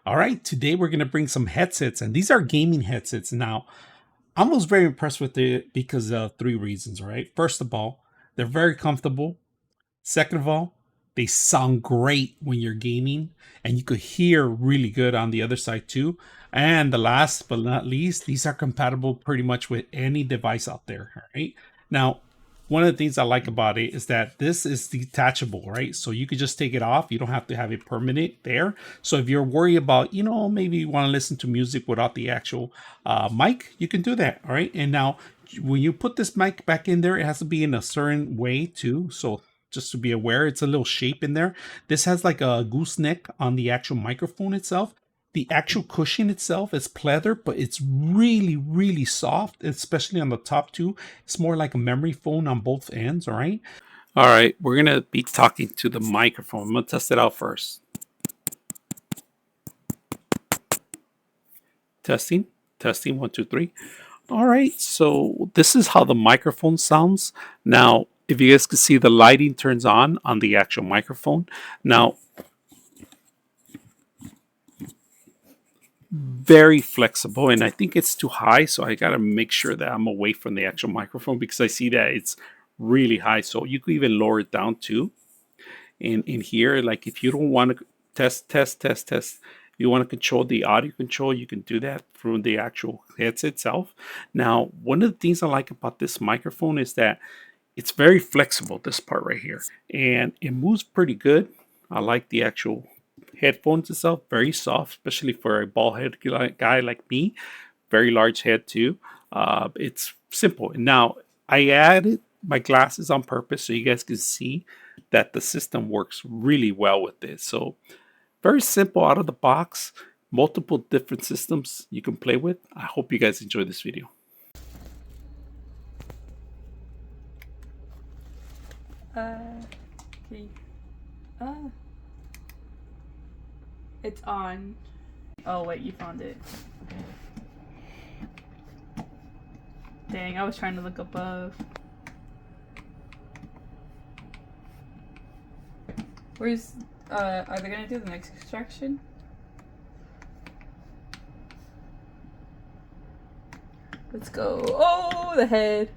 All right, today we're going to bring some headsets, and these are gaming headsets. Now, I was very impressed with it because of three reasons, right? First of all, they're very comfortable. Second of all, they sound great when you're gaming, and you could hear really good on the other side too. And the last but not least, these are compatible pretty much with any device out there, all right? Now, one of the things I like about it is that this is detachable, right? So you could just take it off. You don't have to have it permanent there. So if you're worried about, maybe you want to listen to music without the actual mic, you can do that, all right? And now, when you put this mic back in there, it has to be in a certain way too. So just to be aware, it's a little shape in there. This has like a gooseneck on the actual microphone itself. The actual cushion itself is pleather, but it's really, really soft, especially on the top two. It's more like a memory foam on both ends, all right? All right, we're going to be talking to the microphone. I'm going to test it out first. Testing, testing, 1, 2, 3. All right, so this is how the microphone sounds. Now, if you guys can see, the lighting turns on the actual microphone. Now, very flexible, and I think it's too high, so I gotta make sure that I'm away from the actual microphone because I see that it's really high. So you could even lower it down too. And in here, like if you don't want to test, you want to control the audio control, you can do that from the actual headset itself. Now, one of the things I like about this microphone is that it's very flexible, this part right here, and it moves pretty good. I like the actual headphones itself, very soft, especially for a bald head guy like me. Very large head too. It's simple. And now I added my glasses on purpose so you guys can see that the system works really well with this. So very simple out of the box, multiple different systems you can play with. I hope you guys enjoy this video. Okay. It's on. Oh wait, you found it. Dang, I was trying to look above. Where's are they gonna do the next extraction? Let's go. Oh, the head.